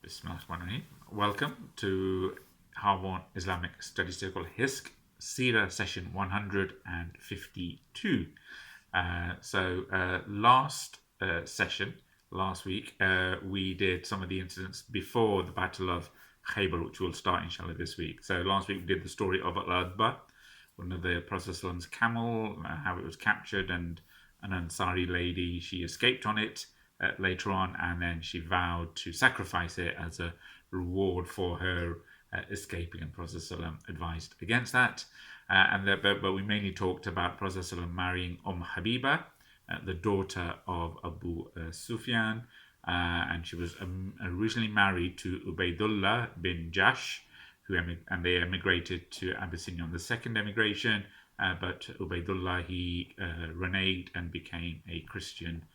Bismillahirrahmanirrahim. Welcome to Harborne Islamic Study Circle HISC Seerah session 152. Last week, we did some of the incidents before the Battle of Khaybar, which will start inshallah this week. So last week we did the story of Al-Hubab, one of the Prophet's camel, how it was captured, and an Ansari lady, she escaped on it later on, and then she vowed to sacrifice it as a reward for her escaping, and Prophet advised against that. But we mainly talked about Prophet marrying Habiba, the daughter of Abu Sufyan, and she was originally married to Ubaydullah bin Jahsh, and they emigrated to Abyssinia on the second emigration. But Ubaydullah, he reneged and became a Christian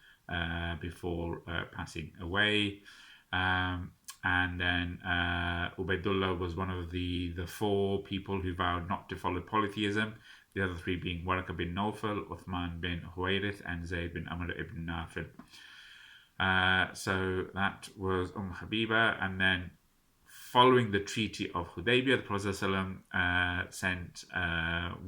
before passing away. And then Ubaydullah was one of the four people who vowed not to follow polytheism, the other three being Waraka bin Nawfal, Uthman bin Huwayrith, and Zayd bin Amr ibn Nafil. So that was Habiba. And then following the Treaty of Hudaibiyyah, the Prophet sent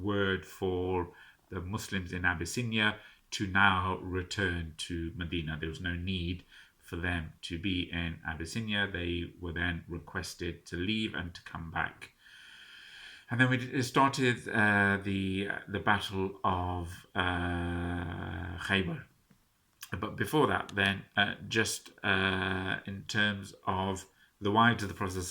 word for the Muslims in Abyssinia to now return to Medina. There was no need for them to be in Abyssinia. They were then requested to leave and to come back. And then we started the Battle of Khaybar. But before that, then, just in terms of the wives of the Prophet,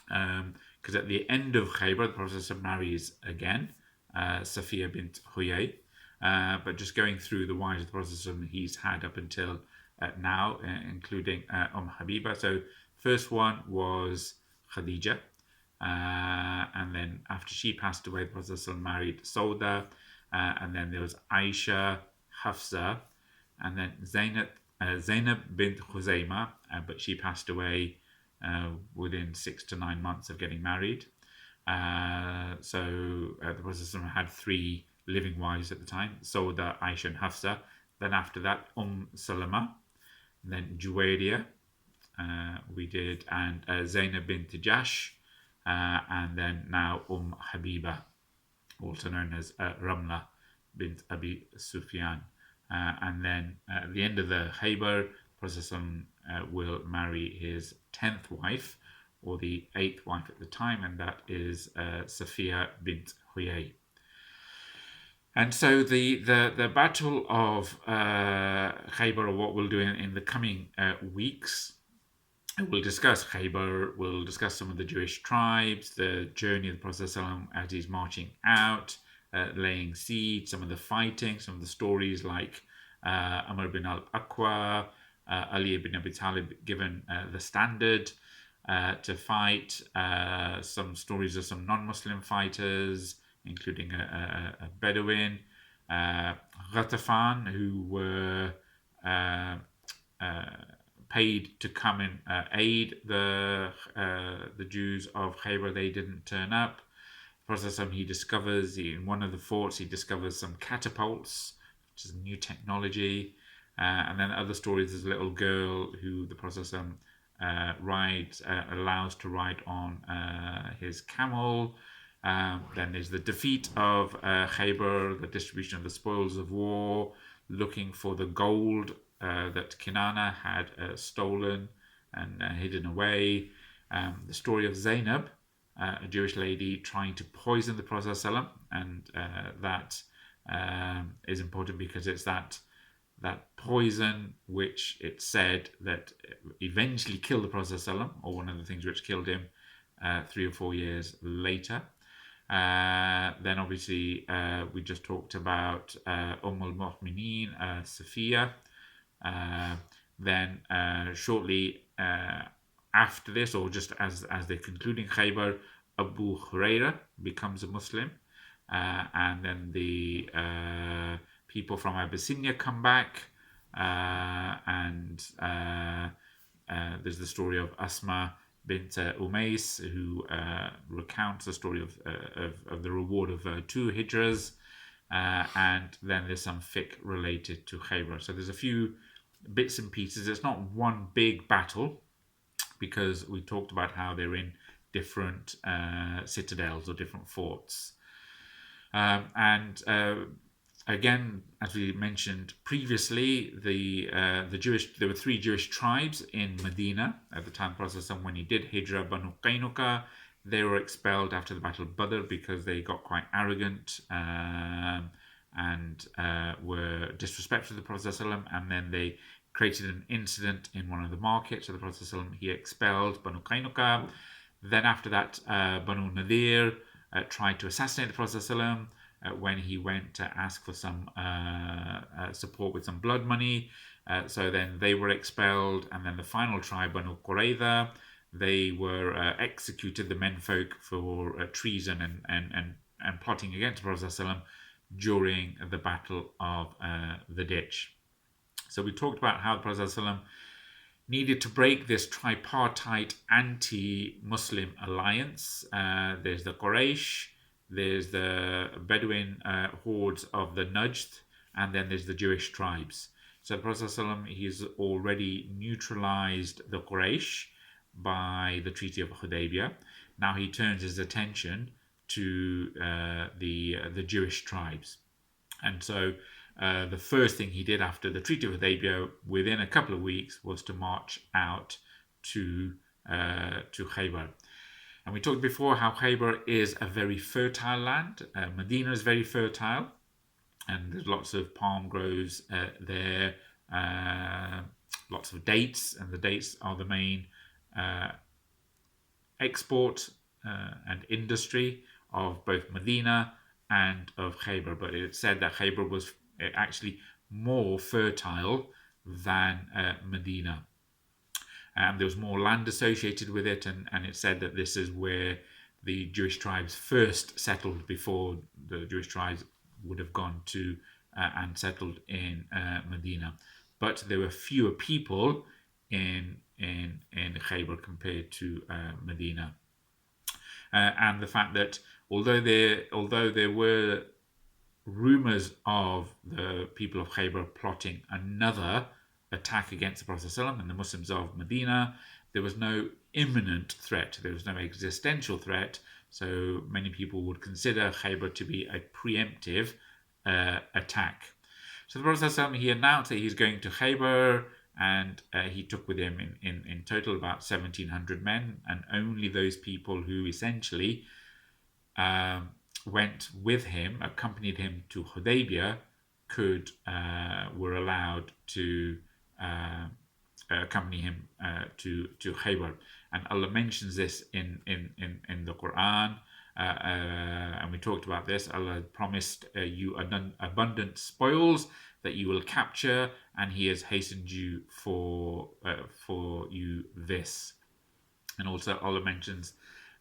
because at the end of Khaybar, the Prophet marries again, Safiya bint Huyay. But just going through the wives of the Prophet he's had up until now, including Habiba. So first one was Khadija, and then after she passed away, the Prophet married Sauda, and then there was Aisha, Hafsa, and then Zainab bint Khuzaymah, but she passed away within 6 to 9 months of getting married. So the Prophet had three living wives at the time, Sauda, Aisha, and Hafsa. Then after that, Salama, then Juwayriya, we did, and Zainab bint Jahsh, and then now Habiba, also known as Ramla bint Abi Sufyan. And then at the end of the Khaybar, Prophet will marry his 10th wife, or the 8th wife at the time, and that is Safiya bint Huyay. And so the Battle of Khaybar, or what we'll do in the coming weeks, we'll discuss Khaybar, we'll discuss some of the Jewish tribes, the journey of the Prophet as he's marching out, laying siege, some of the fighting, some of the stories like Amr bin Al-Akwa, Ali bin Abi Talib given the standard to fight, some stories of some non-Muslim fighters, including a Bedouin, Ghatafan, who were paid to come and aid the Jews of Khaybar. They didn't turn up. Prophet, he discovers in one of the forts, he discovers some catapults, which is new technology. And then other stories, there's a little girl who the Prophet allows to ride on his camel. Then there's the defeat of Khaybar, the distribution of the spoils of war, looking for the gold that Kinanah had stolen and hidden away. The story of Zainab, a Jewish lady trying to poison the Prophet, and that is important because it's that poison which it said that eventually killed the Prophet, or one of the things which killed him 3 or 4 years later. Then obviously we just talked about al-Mu'mineen, Safiya. Then shortly after this, or just as they're concluding Khaybar, Abu Huraira becomes a Muslim, and then the people from Abyssinia come back, and there's the story of Asma bint Umais, who recounts the story of the reward of 2 hijras, and then there's some fiqh related to Khaybar. So there's a few bits and pieces. It's not one big battle because we talked about how they're in different citadels or different forts. Again, as we mentioned previously, there were 3 Jewish tribes in Medina at the time of Prophet when he did Hijrah. Banu Qaynuqa, they were expelled after the Battle of Badr because they got quite arrogant and were disrespectful to the Prophet, and then they created an incident in one of the markets of the Prophet. He expelled Banu Qaynuqa. Then after that, Banu Nadheer tried to assassinate the Prophet when he went to ask for some support with some blood money. So then they were expelled. And then the final tribe, Banu Quraydha, they were executed, the menfolk, for treason and plotting against the Prophet during the Battle of the Ditch. So we talked about how the Prophet needed to break this tripartite anti-Muslim alliance. There's the Quraysh, there's the Bedouin hordes of the Najd, and then there's the Jewish tribes. So the Prophet he's already neutralized the Quraysh by the Treaty of Hudaibiyyah. Now he turns his attention to the Jewish tribes. And so the first thing he did after the Treaty of Hudaibiyyah, within a couple of weeks, was to march out to Khaybar. And we talked before how Khaybar is a very fertile land. Medina is very fertile, and there's lots of palm groves there, lots of dates, and the dates are the main export and industry of both Medina and of Khaybar. But it's said that Khaybar was actually more fertile than Medina. And there was more land associated with it, and it's said that this is where the Jewish tribes first settled before the Jewish tribes would have gone to and settled in Medina. But there were fewer people in Khaybar compared to Medina. And the fact that although there were rumors of the people of Khaybar plotting another attack against the Prophet ﷺ and the Muslims of Medina, there was no imminent threat. There was no existential threat. So many people would consider Khaybar to be a preemptive attack. So the Prophet ﷺ, he announced that he's going to Khaybar, and he took with him in total about 1,700 men, and only those people who essentially went with him, accompanied him to Hudaibiyyah, were allowed to accompany him to Khaybar. And Allah mentions this in the Qur'an, and we talked about this. Allah promised you abundant spoils that you will capture, and He has hastened you for you this. And also Allah mentions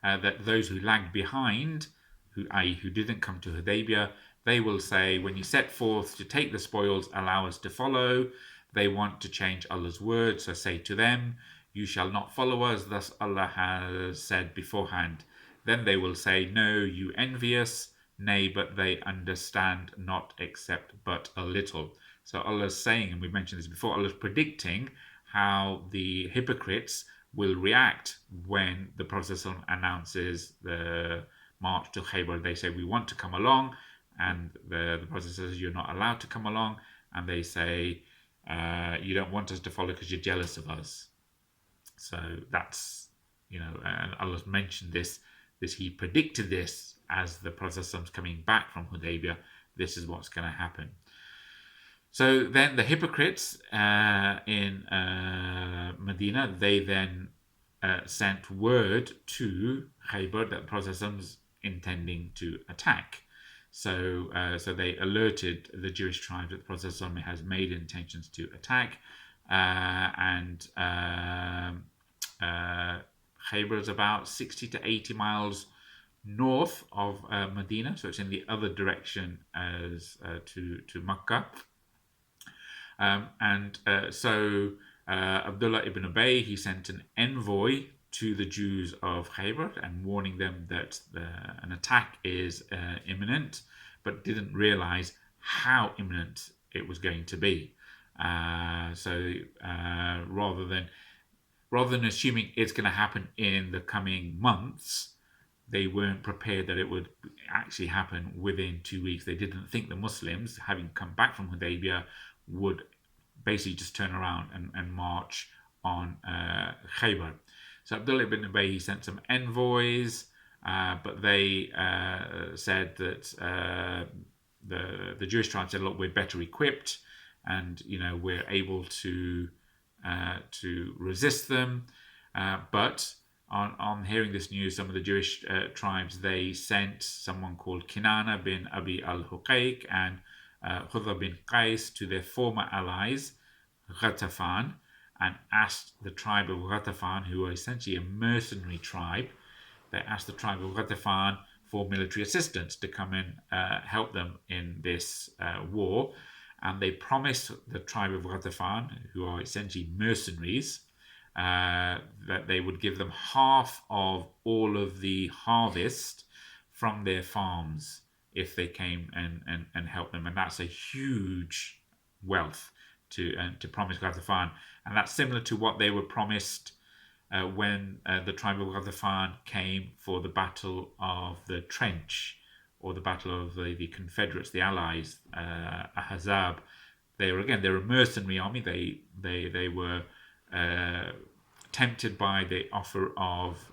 that those who lagged behind, who didn't come to Hudaibiyyah, they will say, when you set forth to take the spoils, allow us to follow. They want to change Allah's word, so say to them, you shall not follow us, thus Allah has said beforehand. Then they will say, no, you envious, nay, but they understand not except but a little. So Allah is saying, and we mentioned this before, Allah is predicting how the hypocrites will react when the Prophet ﷺ announces the march to Khaybar. They say, we want to come along, and the Prophet says, you're not allowed to come along, and they say, you don't want us to follow because you're jealous of us. So that's, and Allah's mentioned this, He predicted this as the Prophet is coming back from Hudaibiyyah. This is what's going to happen. So then the hypocrites in Medina, they then sent word to Khaybar that the Prophet is intending to attack. So they alerted the Jewish tribes that the Prophet has made intentions to attack, and Khaybar is about 60 to 80 miles north of Medina, so it's in the other direction as to Makkah. So Abdullah ibn Ubay, he sent an envoy to the Jews of Khaybar and warning them that an attack is imminent, but didn't realize how imminent it was going to be. Rather than rather than assuming it's going to happen in the coming months, they weren't prepared that it would actually happen within 2 weeks. They didn't think the Muslims, having come back from Hudaibiyyah, would basically just turn around and march on Khaybar. So Abdullah ibn Ubay, he sent some envoys, but they said that the Jewish tribe said, look, we're better equipped, and we're able to resist them. But on hearing this news, some of the Jewish tribes, they sent someone called Kinanah bin Abi al-Huqayq and Haudha bin Qais to their former allies, Ghatafan, and asked the tribe of Ghatafan, who are essentially a mercenary tribe, they asked the tribe of Ghatafan for military assistance to come and help them in this war. And they promised the tribe of Ghatafan, who are essentially mercenaries, that they would give them half of all of the harvest from their farms if they came and helped them. And that's a huge wealth to promise Ghatafan. And that's similar to what they were promised when the tribe of Ghatafan came for the Battle of the Trench, or the Battle of the Confederates, the Allies, As-Saab. They're a mercenary army. They were tempted by the offer of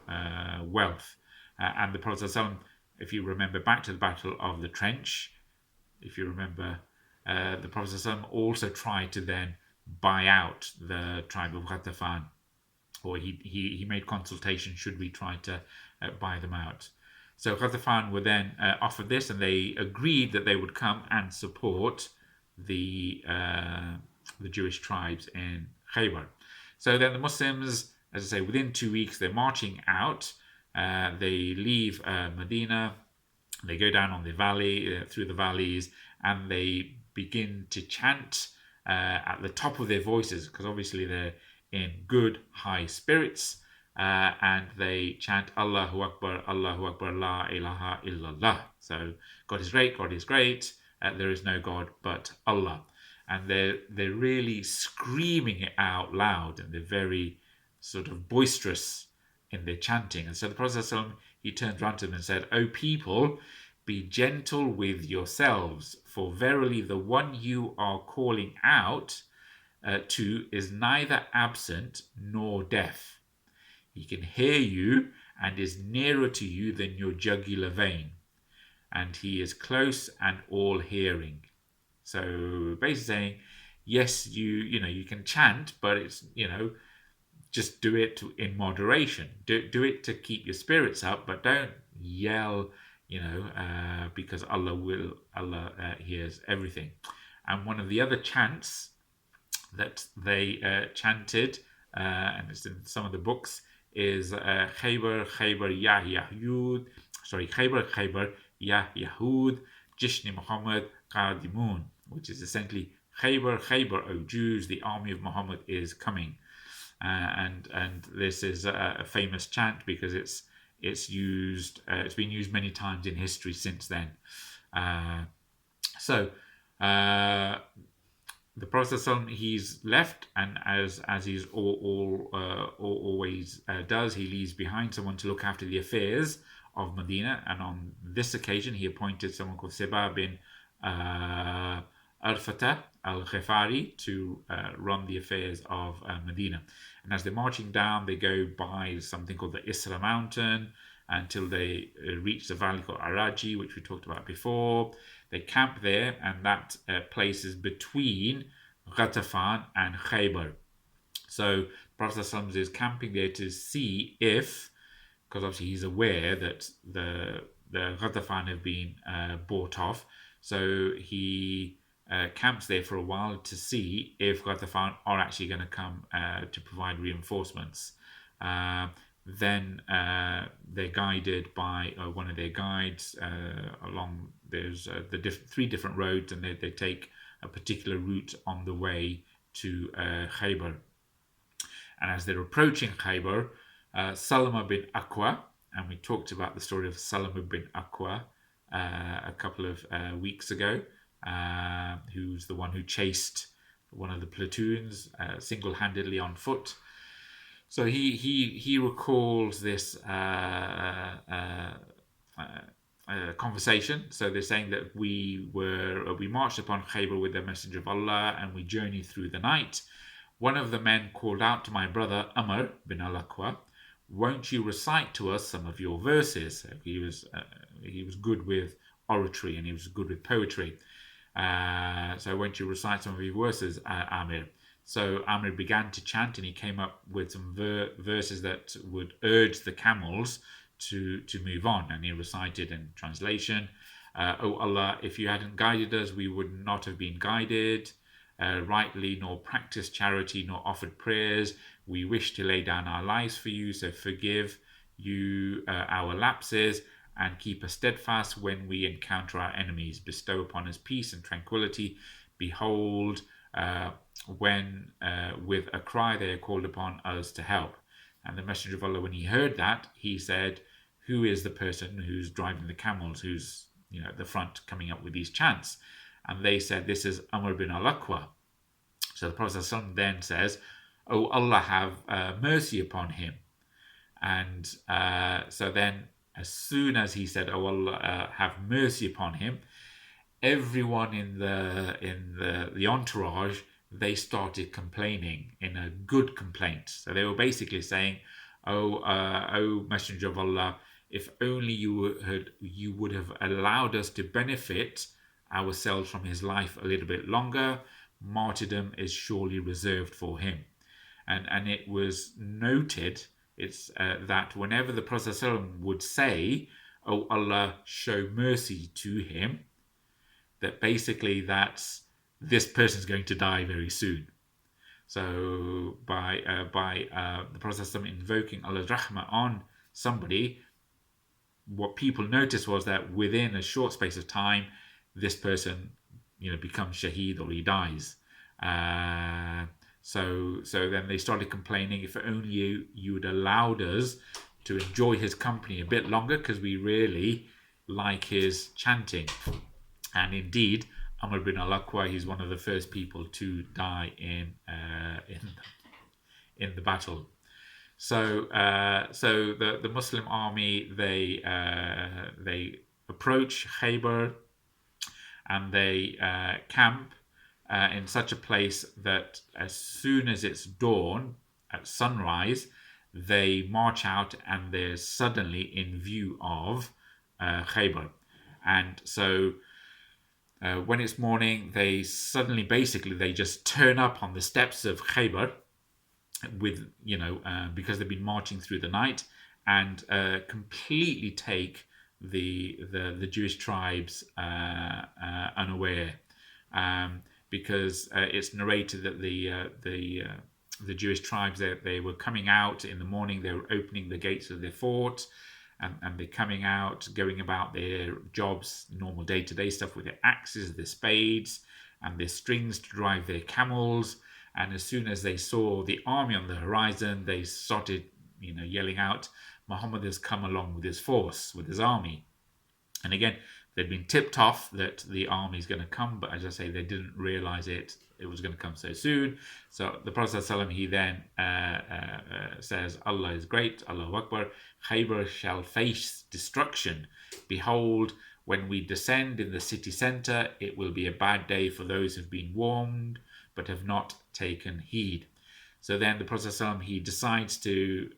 wealth. And the Prophet ﷺ, if you remember back to the Battle of the Trench, if you remember, the Prophet ﷺ also tried to then buy out the tribe of Ghatafan, or he made consultation, should we try to buy them out. So Ghatafan were then offered this, and they agreed that they would come and support the Jewish tribes in Khaybar. So then the Muslims, as I say, within 2 weeks, they're marching out. They leave Medina. They go down on the valley, through the valleys, and they begin to chant at the top of their voices, because obviously they're in good, high spirits. And they chant Allahu Akbar, La ilaha illallah. So God is great, God is great. There is no God but Allah. And they're really screaming it out loud, and they're very sort of boisterous in their chanting. And so the Prophet ﷺ, he turned around to them and said, O people, be gentle with yourselves, for verily the one you are calling out to is neither absent nor deaf. He can hear you and is nearer to you than your jugular vein, and he is close and all hearing. So basically saying, yes, you can chant, but it's just do it in moderation. Do it to keep your spirits up, but don't yell, because Allah hears everything. And one of the other chants that they chanted, and it's in some of the books, is Khaybar, Khaybar, Ya Yahud, Khaybar, Ya Yahud, Jishni Muhammad Qadimun, which is essentially Khaybar, Khaybar, O Jews, the army of Muhammad is coming. And this is a famous chant because it's been used many times in history since then. The Prophet he's left, and as he's always does, he leaves behind someone to look after the affairs of Medina. And on this occasion, he appointed someone called Seba bin Arfata al-Ghifari to run the affairs of Medina. And as they're marching down, they go by something called the Isra mountain until they reach the valley called Araji, which we talked about before. They camp there, and that place is between Ghatafan and Khaybar. So Prophet ﷺ is camping there to see if, because obviously he's aware that the Ghatafan have been bought off, so he camps there for a while to see if Ghatafan are actually going to come to provide reinforcements. Then they're guided by one of their guides along. There's three different roads, and they take a particular route on the way to Khaybar. And as they're approaching Khaybar, Salama bin Akwa, and we talked about the story of Salama bin Akwa a couple of weeks ago, who's the one who chased one of the platoons single-handedly on foot. So he recalls this conversation. So they're saying that we marched upon Khaybar with the Messenger of Allah, and we journeyed through the night. One of the men called out to my brother Amr bin Al-Akwa, "Won't you recite to us some of your verses?" So he was good with oratory, and he was good with poetry. So won't you recite some of your verses, Amir? So Amr began to chant, and he came up with some verses that would urge the camels to move on. And he recited in translation, "O Allah, if you hadn't guided us, we would not have been guided rightly, nor practiced charity, nor offered prayers. We wish to lay down our lives for you, so forgive you our lapses, and keep us steadfast when we encounter our enemies. Bestow upon us peace and tranquility. Behold, when with a cry they are called upon us to help." And the Messenger of Allah, when he heard that, he said, "Who is the person who's driving the camels, who's at the front coming up with these chants?" And they said, "This is Amr bin Al-Akwa." So the Prophet ﷺ then says, "Oh, Allah have mercy upon him." And so then, as soon as he said, "Oh, Allah have mercy upon him," everyone in the entourage, they started complaining in a good complaint. So they were basically saying, "Oh, Messenger of Allah, if only you would have allowed us to benefit ourselves from his life a little bit longer. Martyrdom is surely reserved for him." And it was noted that whenever the Prophet ﷺ would say, "Oh, Allah, show mercy to him," that basically this person's going to die very soon. So by the Prophet ﷺ invoking Allah's rahmah on somebody, what people noticed was that within a short space of time, this person becomes shaheed, or he dies. So then they started complaining, "If only you had allowed us to enjoy his company a bit longer, because we really like his chanting." And indeed, Amr bin Al-Akwa, he's one of the first people to die in the battle. So the Muslim army, they approach Khaybar, and they camp in such a place that as soon as it's dawn, at sunrise, they march out, and they're suddenly in view of Khaybar. And so when it's morning, they suddenly, basically, they just turn up on the steps of Khaybar with, because they've been marching through the night, and completely take the Jewish tribes unaware, because it's narrated that the Jewish tribes, they were coming out in the morning. They were opening the gates of their fort, and they're coming out, going about their jobs, normal day-to-day stuff, with their axes, their spades, and their strings to drive their camels. And as soon as they saw the army on the horizon, they started, yelling out, "Muhammad has come along with his force, with his army." And again, they'd been tipped off that the army is going to come, but as I say, they didn't realize it was going to come so soon. So the Prophet ﷺ, he then says, "Allah is great, Allahu Akbar. Khaybar shall face destruction. Behold, when we descend in the city center, it will be a bad day for those who have been warned but have not taken heed." So then the Prophet ﷺ, he decides to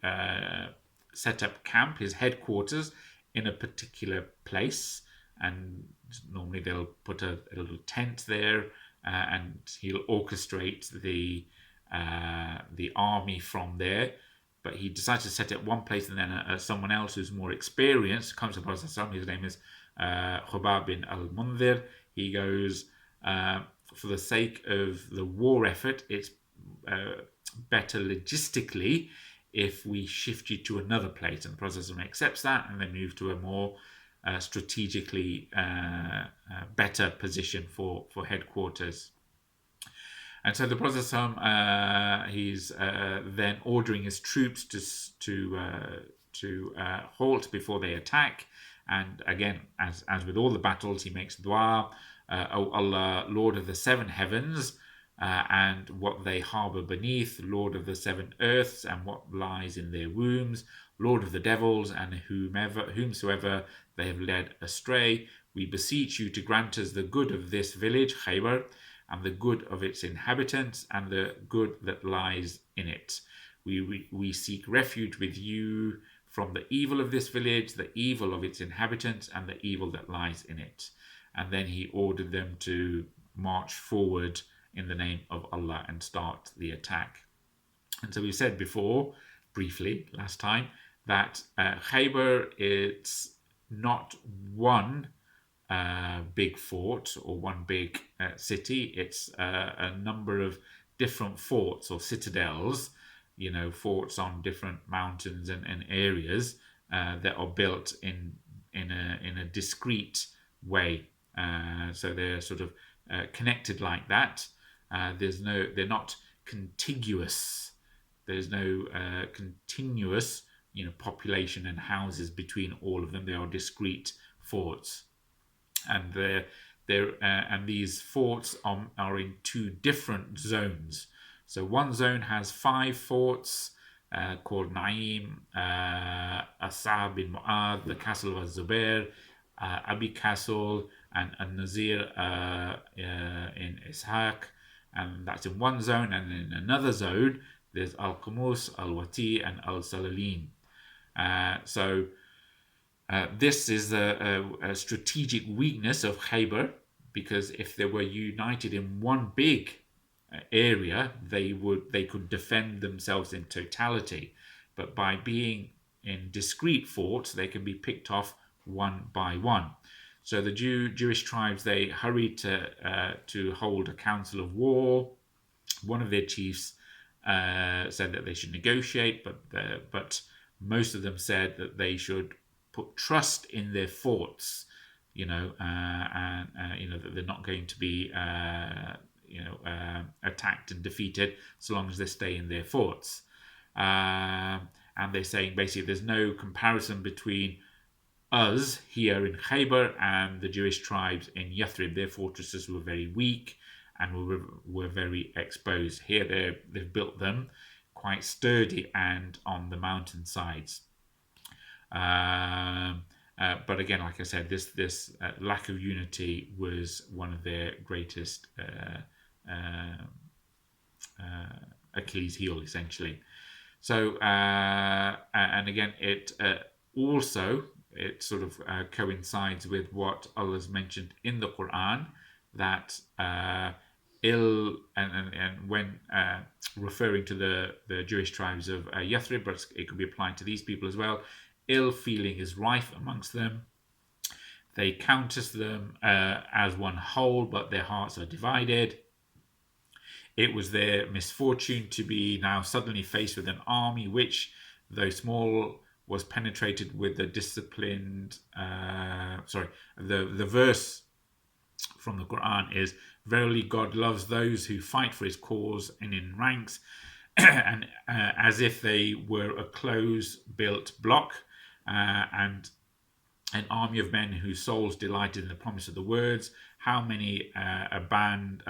set up camp, his headquarters, in a particular place. And normally they'll put a little tent there, and he'll orchestrate the army from there. But he decides to set it one place, and then someone else who's more experienced comes to the Prophet ﷺ. His name is Al-Hubab bin Al-Mundhir. He goes, for the sake of the war effort, it's better logistically if we shift you to another place. And the Prophet ﷺ accepts that, and then move to a more strategically better position for headquarters. And so the Prophet ﷺ, he's then ordering his troops to halt before they attack. And again, as with all the battles, he makes dua, "O Allah, Lord of the seven heavens, and what they harbour beneath, Lord of the seven earths, and what lies in their wombs, Lord of the devils, and whomsoever they have led astray. We beseech you to grant us the good of this village, Khaybar, and the good of its inhabitants, and the good that lies in it. We seek refuge with you from the evil of this village, the evil of its inhabitants, and the evil that lies in it. And then he ordered them to march forward in the name of Allah and start the attack. And so we said before, briefly, last time, that Khaybar, it's not one big fort or one big city. It's a number of different forts or citadels, forts on different mountains and areas that are built in a discreet way. So they're sort of connected like that. They're not contiguous. There's no continuous, population and houses between all of them. They are discrete forts, and and these forts are in two different zones. So one zone has 5 forts called Naeem, As-Saab in Mu'ad, the castle of Zubair, Abi Castle, and An-Nizar in Ishaq, and that's in one zone. And in another zone there's Al-Qumus, Al-Wati, and Al-Salalin. So this is a strategic weakness of Khaybar, because if they were united in one big area, they could defend themselves in totality. But by being in discrete forts, they can be picked off one by one. So the Jewish tribes, they hurried to hold a council of war. One of their chiefs said that they should negotiate, but most of them said that they should put trust in their forts, and that they're not going to be attacked and defeated so long as they stay in their forts. And they're saying basically there's no comparison between us here in Khaybar and the Jewish tribes in Yathrib. Their fortresses were very weak and were very exposed. Here they've built them quite sturdy and on the mountain sides. But again, like I said, this lack of unity was one of their greatest Achilles' heel, essentially. So, and again, it sort of coincides with what Allah's mentioned in the Qur'an, that and when referring to the Jewish tribes of Yathrib, but it could be applied to these people as well, ill feeling is rife amongst them. They count them as one whole, but their hearts are divided. It was their misfortune to be now suddenly faced with an army which, though small, was penetrated with the disciplined. The verse from the Quran is, "Verily, God loves those who fight for His cause and in ranks, and as if they were a close-built block, and an army of men whose souls delighted in the promise of the words. How many a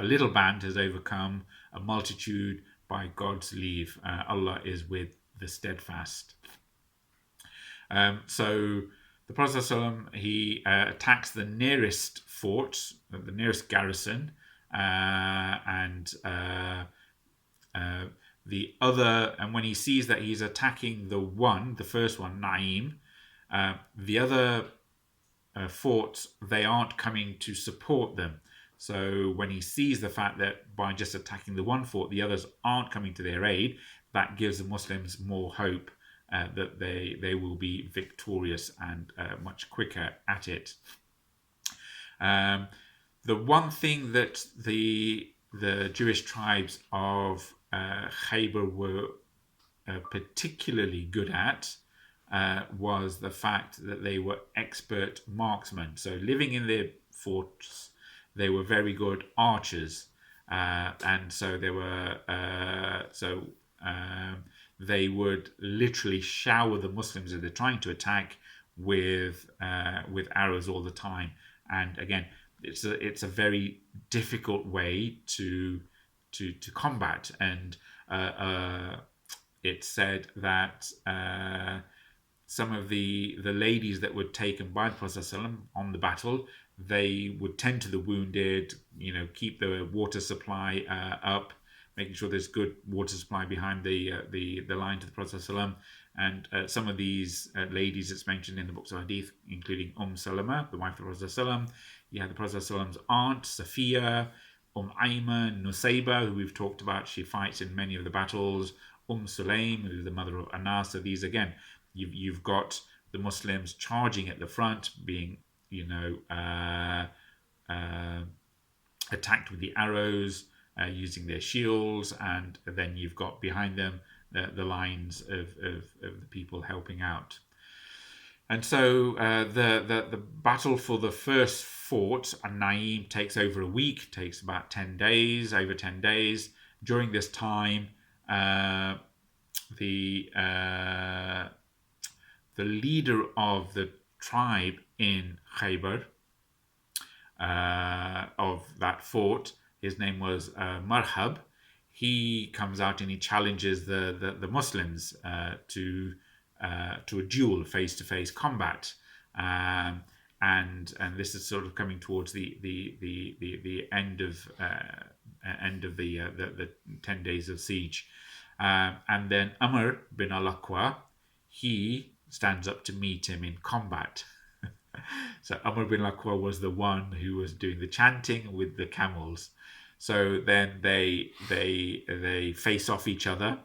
little band has overcome a multitude by God's leave. Allah is with the steadfast." So the Prophet ﷺ, he attacks the nearest fort, the nearest garrison, and the other. And when he sees that he's attacking the first one, Naeem, the other forts, they aren't coming to support them. So when he sees the fact that by just attacking the one fort, the others aren't coming to their aid, that gives the Muslims more hope that they will be victorious and much quicker at it. The one thing that the Jewish tribes of Khaybar were particularly good at was the fact that they were expert marksmen. So living in their forts, they were very good archers, and so they would literally shower the Muslims that they're trying to attack with arrows all the time. And again, it's a very difficult way to to combat. And it said that some of the ladies that were taken by the Prophet ﷺ on the battle, they would tend to the wounded, keep the water supply up, making sure there's good water supply behind the line to the Prophet ﷺ. And some of these ladies, it's mentioned in the books of Hadith, including Salama, the wife of the Prophet ﷺ. You had the Prophet ﷺ's aunt, Safiya, Ayman, Nusayba, who we've talked about. She fights in many of the battles. Sulaim, who is the mother of Anas. So these, again, you've got the Muslims charging at the front, being, attacked with the arrows, using their shields, and then you've got behind them the lines of the people helping out. And so the battle for the first fort, Naeem, takes over a week, takes about 10 days, over 10 days. During this time, the leader of the tribe in Khaybar, of that fort, his name was Marhab. He comes out and he challenges the Muslims to a duel, face-to-face combat, and this is sort of coming towards the end of the 10 days of siege, and then Amr bin Al-Akwa, he stands up to meet him in combat. So Amr bin Al-Akwa was the one who was doing the chanting with the camels. So then they face off each other,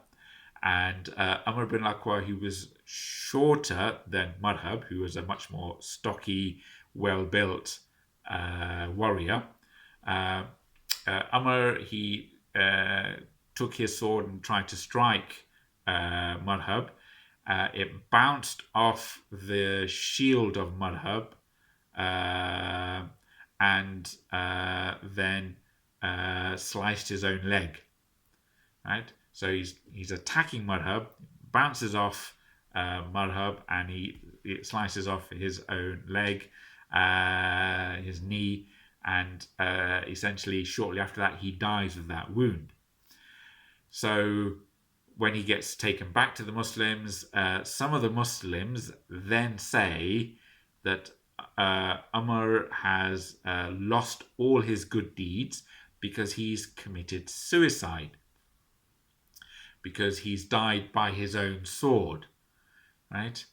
and Amr bin Al-Akwa, who was shorter than Marhab, who was a much more stocky, well-built warrior. Amr, he took his sword and tried to strike Marhab. It bounced off the shield of Marhab, and then sliced his own leg. Right, so he's attacking Marhab, bounces off Marhab, and it slices off his own leg, his knee, and essentially shortly after that he dies of that wound. So when he gets taken back to the Muslims, some of the Muslims then say that Amr has lost all his good deeds because he's committed suicide, because he's died by his own sword, right?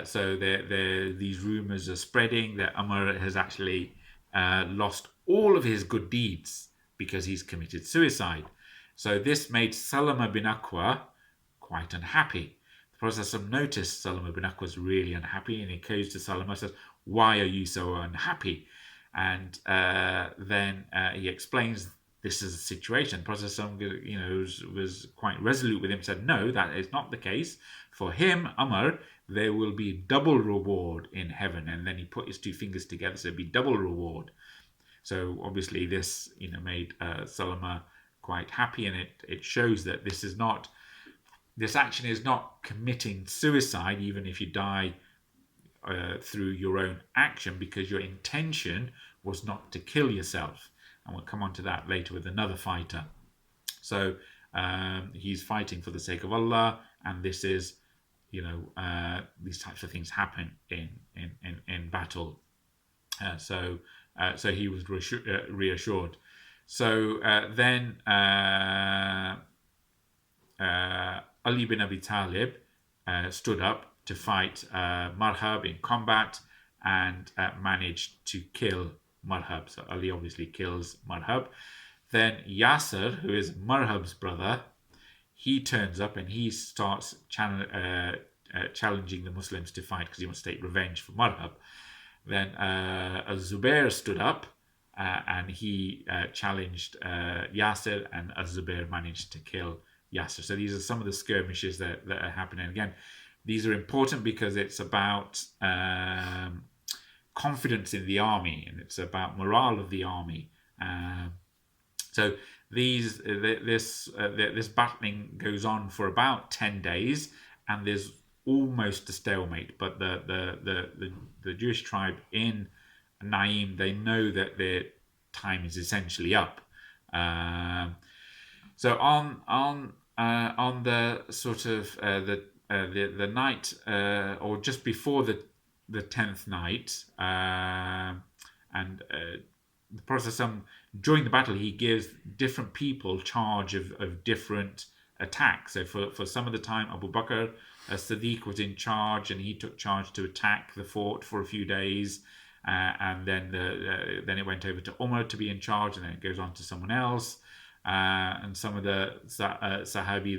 So these rumors are spreading that Amr has actually lost all of his good deeds because he's committed suicide. So this made Salama bin Akwa quite unhappy. The Prophet noticed Salama bin Akwa was really unhappy, and he goes to Salama and says, "Why are you so unhappy?" And then he explains this is a situation. The Prophet was quite resolute with him, said, "No, that is not the case. For him, Amr, there will be double reward in heaven." And then he put his two fingers together, so it'd be double reward. So obviously this made Salama quite happy, and it shows that this action is not committing suicide, even if you die through your own action, because your intention was not to kill yourself. And we'll come on to that later with another fighter. So he's fighting for the sake of Allah, and this is, these types of things happen in battle. So he was reassured. So then Ali bin Abi Talib stood up to fight Marhab in combat, and managed to kill Marhab. So Ali obviously kills Marhab. Then Yasser, who is Marhab's brother, he turns up and he starts challenging the Muslims to fight because he wants to take revenge for Marhab. Then Az-Zubair stood up and he challenged Yasser, and Az-Zubair managed to kill Yasser. So these are some of the skirmishes that are happening. Again, these are important because it's about confidence in the army, and it's about morale of the army. So this battling goes on for about 10 days, and there's almost a stalemate. But the Jewish tribe in Naeem, they know that their time is essentially up. So on the sort of the night or just before the 10th night, and the Prophet during the battle he gives different people charge of different attacks. So for some of the time, Abu Bakr as-Siddiq was in charge, and he took charge to attack the fort for a few days. And then then it went over to Umar to be in charge, and then it goes on to someone else. And some of the Sahabi,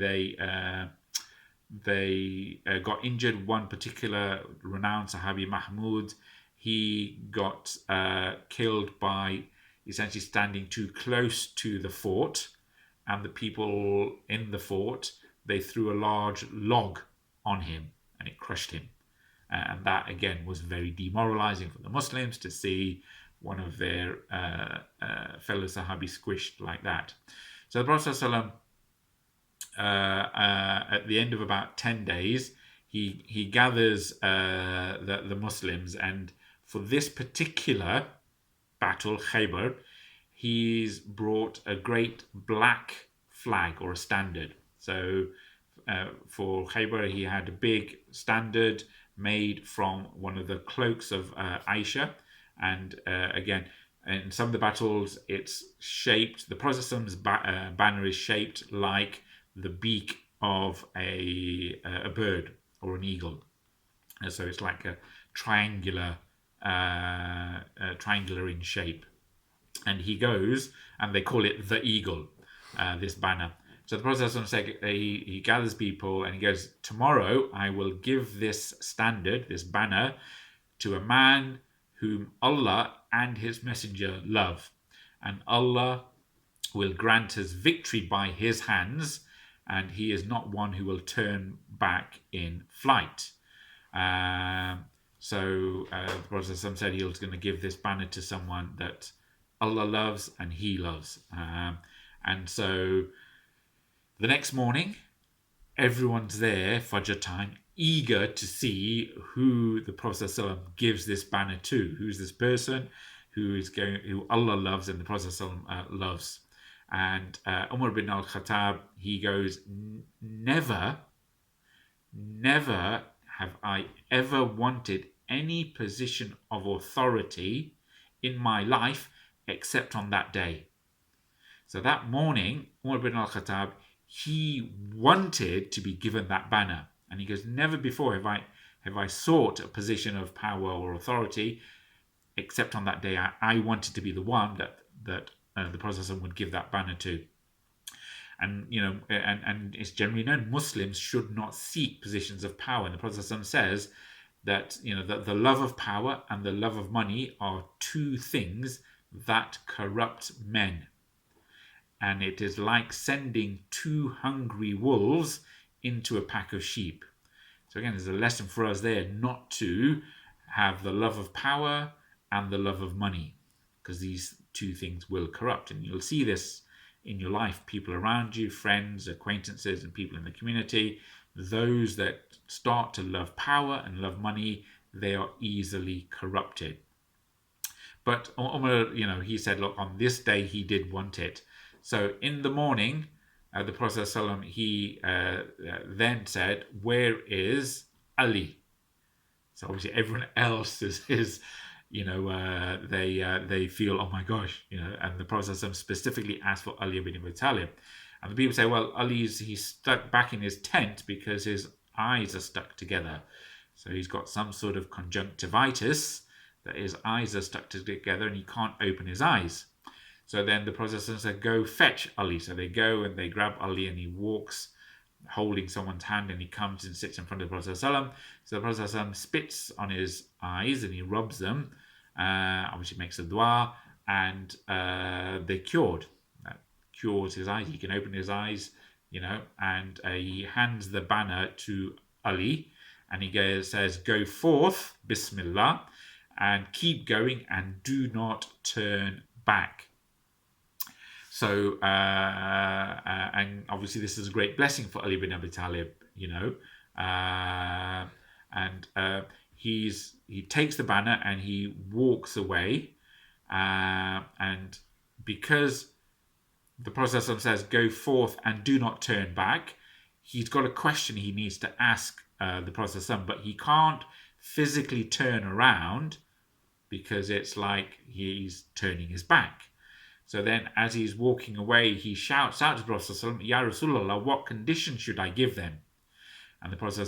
they got injured. One particular renowned Sahabi, Mahmud, he got killed by essentially standing too close to the fort, and the people in the fort, they threw a large log on him, and it crushed him. And that again was very demoralizing for the Muslims to see one of their fellow Sahabi squished like that. So the Prophet ﷺ, at the end of about 10 days, he gathers the Muslims, and for this particular battle, Khaybar, he's brought a great black flag or a standard. So for Khaybar, he had a big standard made from one of the cloaks of Aisha, and again, in some of the battles, it's shaped. The Prophet's banner is shaped like the beak of a bird or an eagle, and so it's like a triangular in shape. And he goes, and they call it the eagle, this banner. So the Prophet said, he gathers people and he goes, tomorrow I will give this standard, this banner, to a man whom Allah and his messenger love. And Allah will grant us victory by his hands, and he is not one who will turn back in flight. So the Prophet said he was going to give this banner to someone that Allah loves and he loves. And so the next morning, everyone's there, Fajr time, eager to see who the Prophet ﷺ gives this banner to. Who's this person who Allah loves and the Prophet ﷺ loves. And Umar bin Al-Khattab, he goes, never have I ever wanted any position of authority in my life except on that day. So that morning, Umar bin Al-Khattab, he wanted to be given that banner, and he goes, never before have I sought a position of power or authority, except on that day I wanted to be the one that the Prophet would give that banner to. And and it's generally known Muslims should not seek positions of power. And the Prophet says that that the love of power and the love of money are two things that corrupt men. And it is like sending two hungry wolves into a pack of sheep. So again, there's a lesson for us there not to have the love of power and the love of money, because these two things will corrupt. And you'll see this in your life, people around you, friends, acquaintances, and people in the community. Those that start to love power and love money, they are easily corrupted. But Umar, he said, look, on this day he did want it. So in the morning, the Prophet ﷺ, he then said, where is Ali? So obviously everyone else is they feel, oh my gosh, and the Prophet ﷺ specifically asked for Ali bin Abi Talib. And the people say, well, he's stuck back in his tent because his eyes are stuck together. So he's got some sort of conjunctivitis, that his eyes are stuck together and he can't open his eyes. So then the Prophet said, go fetch Ali. So they go and they grab Ali, and he walks holding someone's hand, and he comes and sits in front of the Prophet. So the Prophet spits on his eyes and he rubs them, obviously makes a dua, and they're cured. That cures his eyes. He can open his eyes, and he hands the banner to Ali, and he says, go forth, Bismillah, and keep going and do not turn back. So, and obviously this is a great blessing for Ali bin Abi Talib, and he takes the banner and he walks away, and because the Prophet says, "Go forth and do not turn back." He's got a question he needs to ask the Prophet, but he can't physically turn around because it's like he's turning his back. So then, as he's walking away, he shouts out to the Prophet, "Ya Rasulullah, what condition should I give them?" And the Prophet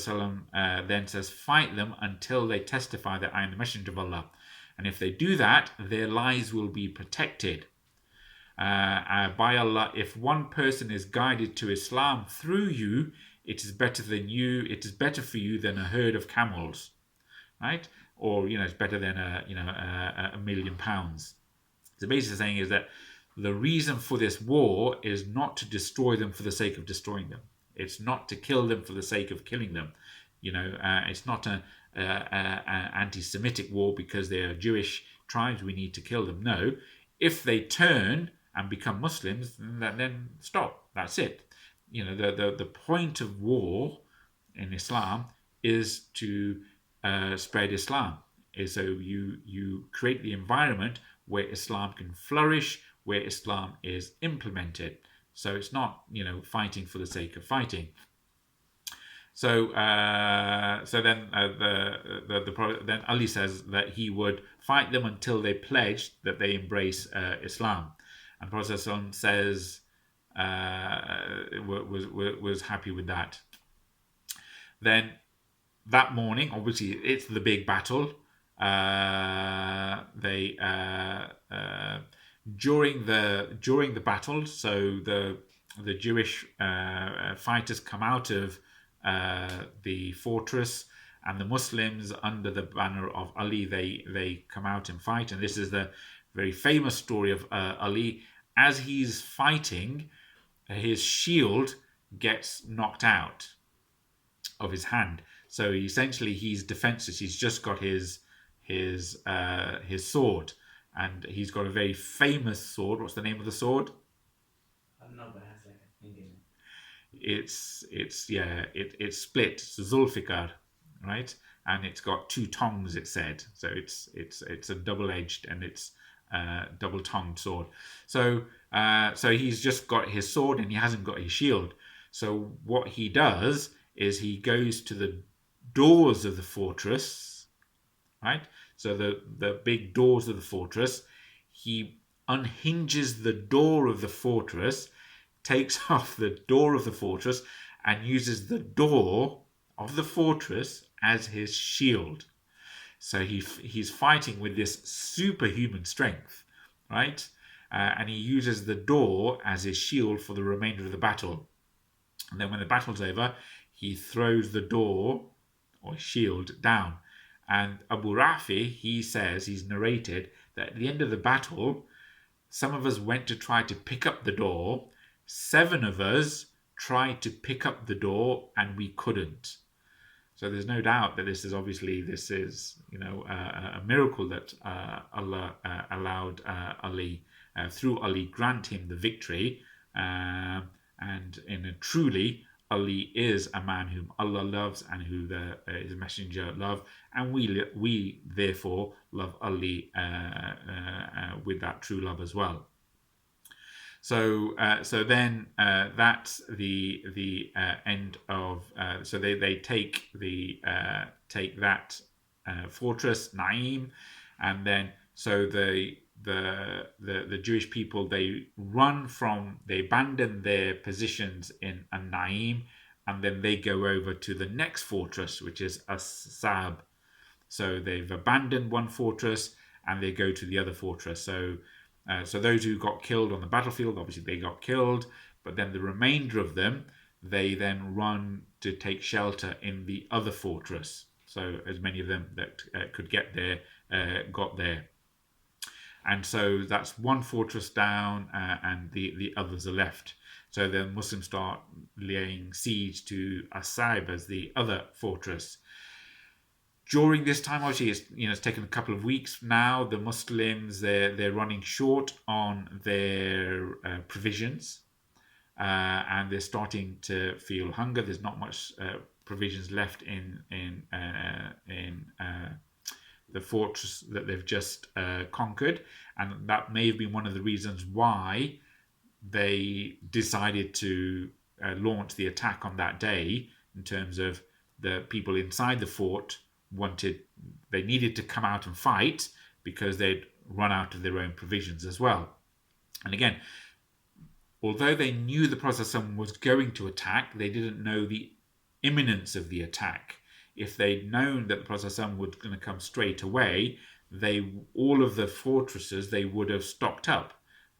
then says, "Fight them until they testify that I am the Messenger of Allah. And if they do that, their lives will be protected. By Allah, if one person is guided to Islam through you, it is better for you than a herd of camels." Right? Or, it's better than a million pounds. So basically saying is that the reason for this war is not to destroy them for the sake of destroying them. It's not to kill them for the sake of killing them. It's not an anti-Semitic war because they are Jewish tribes, we need to kill them. No, if they turn and become Muslims, then stop. That's it. The point of war in Islam is to spread Islam. So you create the environment where Islam can flourish, where Islam is implemented. So it's not fighting for the sake of fighting. So then then Ali says that he would fight them until they pledged that they embrace Islam, and Prophet says was happy with that. Then that morning, obviously, it's the big battle. During the battle, so the Jewish fighters come out of the fortress, and the Muslims under the banner of Ali, they come out and fight. And this is the very famous story of Ali. As he's fighting, his shield gets knocked out of his hand. So essentially, he's defenseless. He's just got his sword, and he's got a very famous sword. What's the name of the sword? I don't know, but it has like a thing in it. It's split. It's Zulfikar, right? And it's got two tongues. It said so. It's a double-edged and it's double-tongued sword. So he's just got his sword and he hasn't got his shield. So what he does is he goes to the doors of the fortress, right? So the big doors of the fortress. He unhinges the door of the fortress, takes off the door of the fortress, and uses the door of the fortress as his shield. So he's fighting with this superhuman strength, right? And he uses the door as his shield for the remainder of the battle. And then when the battle's over, he throws the door or shield down. And Abu Rafi, he's narrated that at the end of the battle, some of us went to try to pick up the door. 7 of us tried to pick up the door and we couldn't. So there's no doubt that this is a miracle that Allah allowed Ali, through Ali, grant him the victory. And truly, Ali is a man whom Allah loves and who his messenger love, and we therefore love Ali with that true love as well. So then that's the end of. So they take that fortress Naeem, and then so the Jewish people, they abandon their positions in Naeem, and then they go over to the next fortress, which is As-Saab. So they've abandoned one fortress and they go to the other fortress. So those who got killed on the battlefield, obviously they got killed, but then the remainder of them, they then run to take shelter in the other fortress. So as many of them that could get there got there. And so that's one fortress down, and the others are left. So the Muslims start laying siege to As-Saab as the other fortress. During this time, obviously, it's taken a couple of weeks now. The Muslims, they're running short on their provisions, and they're starting to feel hunger. There's not much provisions left in the fortress that they've just conquered, and that may have been one of the reasons why they decided to launch the attack on that day, in terms of the people inside the fort they needed to come out and fight because they'd run out of their own provisions as well. And again, although they knew the Prophet was going to attack, they didn't know the imminence of the attack. If they'd known that the Prophet was going to come straight away, all of the fortresses, they would have stocked up.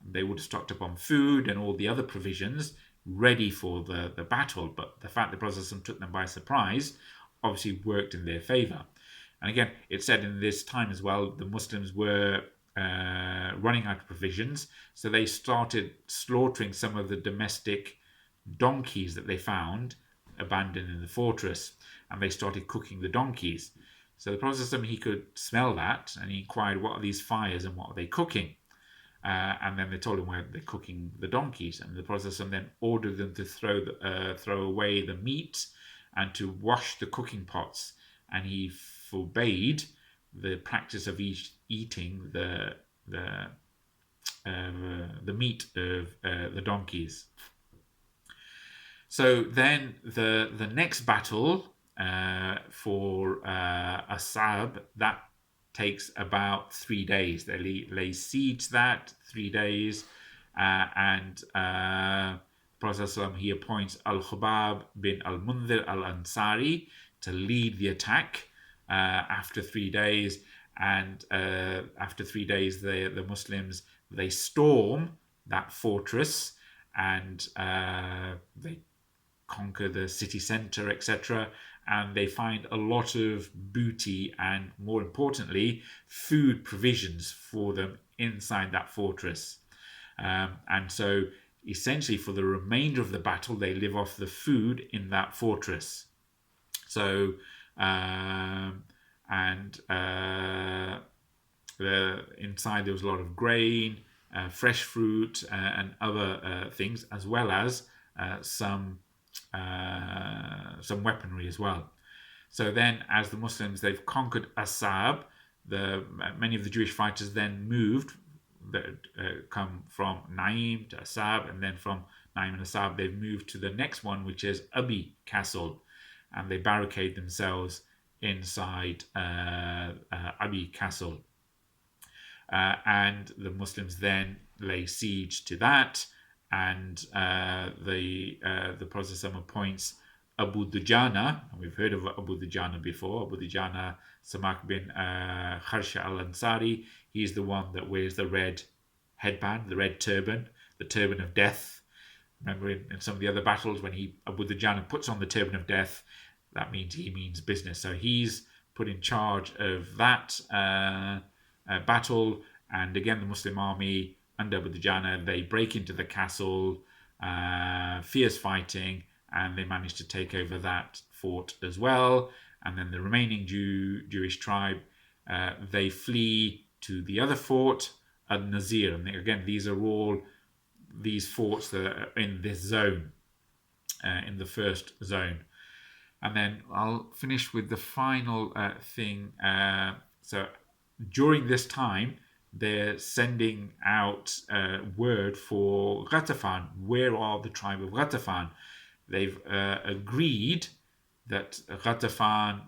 They would have stocked up on food and all the other provisions ready for the battle. But the fact that the Prophet took them by surprise obviously worked in their favor. And again, it said in this time as well, the Muslims were running out of provisions, so they started slaughtering some of the domestic donkeys that they found abandoned in the fortress, and they started cooking the donkeys. So the Prophet, he could smell that, and he inquired, what are these fires and what are they cooking? And then they told him where they're cooking the donkeys, and the Prophet then ordered them to throw away the meat and to wash the cooking pots, and he forbade the practice of eating the meat of the donkeys. So then the next battle for As-Saab, that takes about 3 days. They lay siege to that 3 days, and Prophet he appoints Al-Hubab bin Al-Mundhir Al-Ansari to lead the attack after 3 days. And after 3 days, the Muslims, they storm that fortress, and they conquer the city center, etc. And they find a lot of booty and, more importantly, food provisions for them inside that fortress. And so essentially for the remainder of the battle, they live off the food in that fortress. So inside there was a lot of grain, fresh fruit, and other things, as well as some weaponry as well. So then, as the Muslims, they've conquered As-Saab, many of the Jewish fighters then moved, come from Naeem to As-Saab, and then from Naeem and As-Saab they've moved to the next one, which is Abi Castle, and they barricade themselves inside Abi Castle. And the Muslims then lay siege to that, and the Prophet appoints Abu Dhujana, and we've heard of Abu Dhujana before. Abu Dhujana, Samak bin Kharsha al-Ansari, he's the one that wears the red headband, the red turban, the turban of death. Remember in some of the other battles, when Abu Dhujana puts on the turban of death, that means he means business. So he's put in charge of that battle, and again the Muslim army under Abu Dhujana, they break into the castle, fierce fighting, and they manage to take over that fort as well. And then the remaining Jewish tribe, they flee to the other fort, An-Nizar. And again, these are all these forts that are in this zone, in the first zone. And then I'll finish with the final thing. So during this time, they're sending out word for Ghatafan. Where are the tribe of Ghatafan? They've agreed that Ghatafan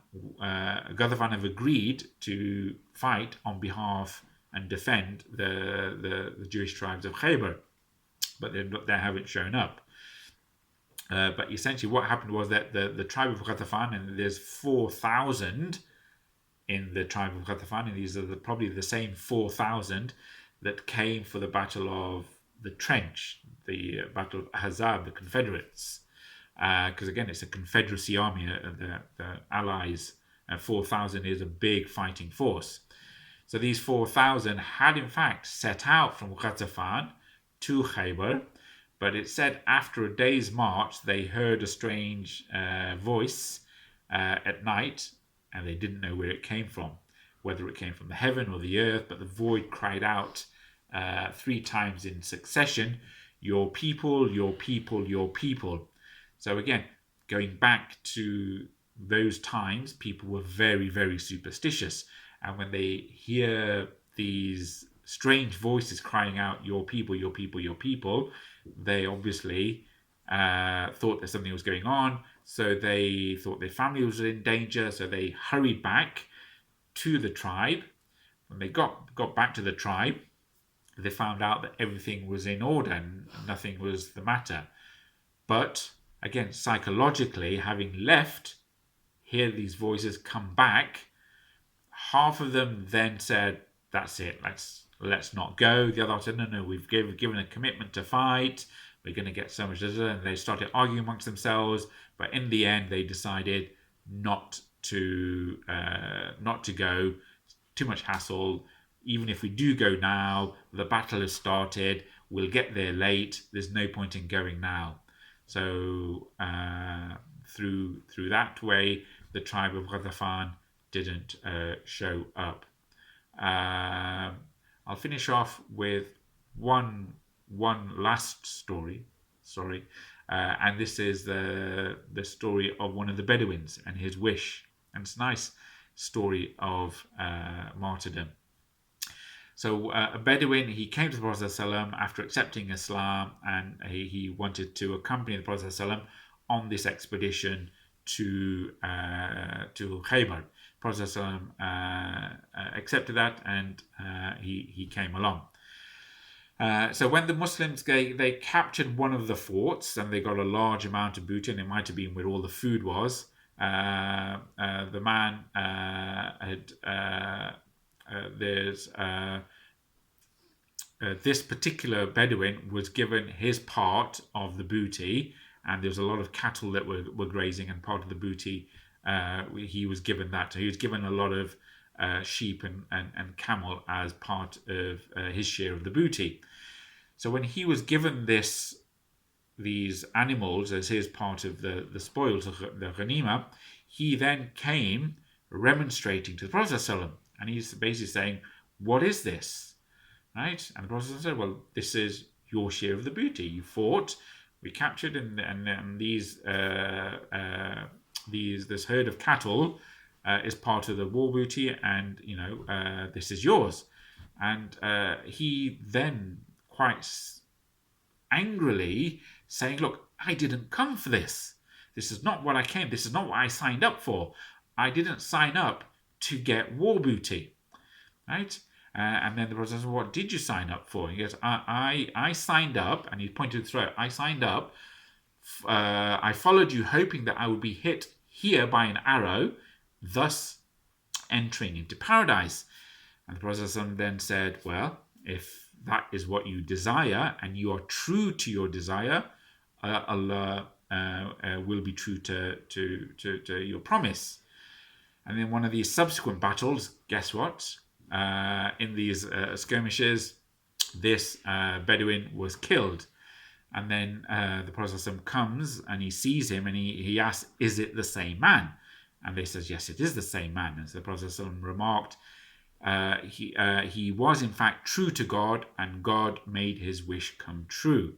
have agreed to fight on behalf and defend the Jewish tribes of Khaybar, but they haven't shown up. But essentially what happened was that the tribe of Ghatafan, and there's 4,000 in the tribe of Ghatafan, and these are probably the same 4,000 that came for the Battle of the Trench, the Battle of Ahzab, the Confederates. Because again, it's a Confederacy army, the Allies, 4,000 is a big fighting force. So these 4,000 had in fact set out from Ghatafan to Khaybar, but it said after a day's march, they heard a strange voice at night, and they didn't know where it came from, whether it came from the heaven or the earth, but the voice cried out 3 times in succession, "Your people, your people, your people." So again, going back to those times, people were very, very superstitious. And when they hear these strange voices crying out, "Your people, your people, your people," they obviously thought that something was going on, so they thought their family was in danger, so they hurried back to the tribe. When they got back to the tribe, they found out that everything was in order and nothing was the matter. But again, psychologically, having left, hear these voices come back, half of them then said, that's it, let's not go. The other said, no, we've given a commitment to fight, we're going to get so much, and they started arguing amongst themselves. But in the end, they decided not to go. Too much hassle. Even if we do go now, the battle has started. We'll get there late. There's no point in going now. So through that way, the tribe of Ghatafan didn't show up. I'll finish off with one last story. And this is the story of one of the Bedouins and his wish. And it's a nice story of martyrdom. So a Bedouin, he came to the Prophet ﷺ after accepting Islam, and he wanted to accompany the Prophet ﷺ on this expedition to Khaybar. The Prophet ﷺ accepted that, and he came along. So when the Muslims, they captured one of the forts, and they got a large amount of booty, and it might have been where all the food was. The man this particular Bedouin was given his part of the booty, and there was a lot of cattle that were grazing, and part of the booty he was given that. So he was given a lot of sheep and camel as part of his share of the booty. So when he was given these animals as his part of the spoils, the ghanima, he then came remonstrating to the Prophet ﷺ, and he's basically saying, what is this? Right? And the Prophet ﷺ said, well, this is your share of the booty. You fought, we captured, and this herd of cattle is part of the war booty, and this is yours. And he then quite angrily saying, look, I didn't come for this. This is not what I came. This is not what I signed up for. I didn't sign up to get war booty, right? And then the Prophet says, what did you sign up for? He goes, I signed up, and he pointed to the throat. I signed up. I followed you, hoping that I would be hit here by an arrow, thus entering into paradise. And the Prophet then said, well, if that is what you desire, and you are true to your desire, Allah will be true to your promise. And then one of these subsequent battles, guess what? In these skirmishes, this Bedouin was killed. And then the Prophet comes and he sees him, and he asks, is it the same man? And they says, yes, it is the same man. And so the Prophet remarked, he was in fact true to God, and God made his wish come true.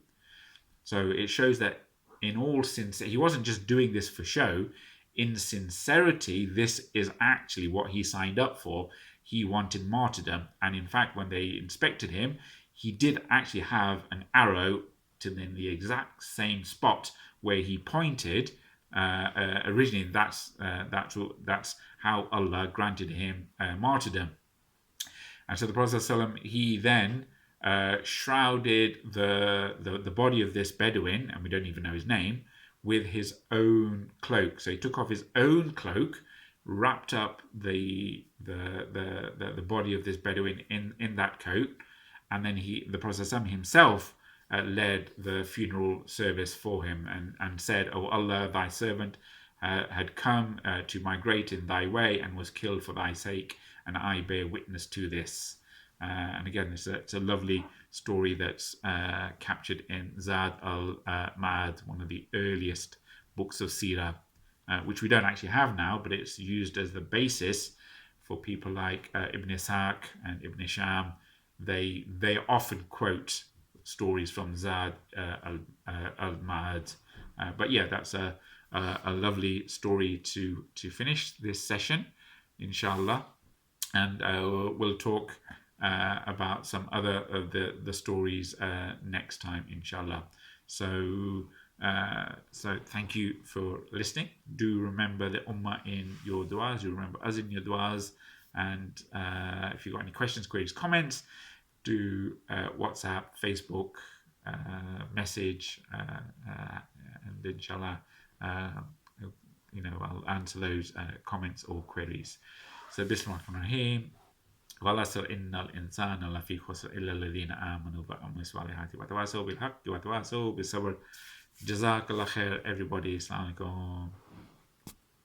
So it shows that in all sincerity, he wasn't just doing this for show. In sincerity, this is actually what he signed up for. He wanted martyrdom, and in fact, when they inspected him, he did actually have an arrow in the exact same spot where he pointed originally. That's how Allah granted him martyrdom. And so the Prophet ﷺ, he then shrouded the body of this Bedouin, and we don't even know his name, with his own cloak. So he took off his own cloak, wrapped up the body of this Bedouin in that coat, and then the Prophet ﷺ himself led the funeral service for him, and said, "O Allah, thy servant had come to migrate in thy way and was killed for thy sake, and I bear witness to this." And again, it's a lovely story that's captured in Zad al-Ma'ad, one of the earliest books of Seerah, which we don't actually have now, but it's used as the basis for people like Ibn Ishaq and Ibn Hisham. They often quote stories from Zad al-Ma'ad. But yeah, that's a lovely story to finish this session, inshallah. And we'll talk about some other of the stories next time, inshallah. So, so thank you for listening. Do remember the Ummah in your du'as. Do remember us in your du'as. And if you've got any questions, queries, comments, do WhatsApp, Facebook, message, and inshallah, I'll answer those comments or queries. So, Bismillahirrahmanirrahim. والعصر إن الإنسان لفي خسر إلا الذين آمنوا وعملوا الصالحات وتواصوا بالحق وتواصوا بالصبر. جزاك الله خير everybody. Assalamu alaikum.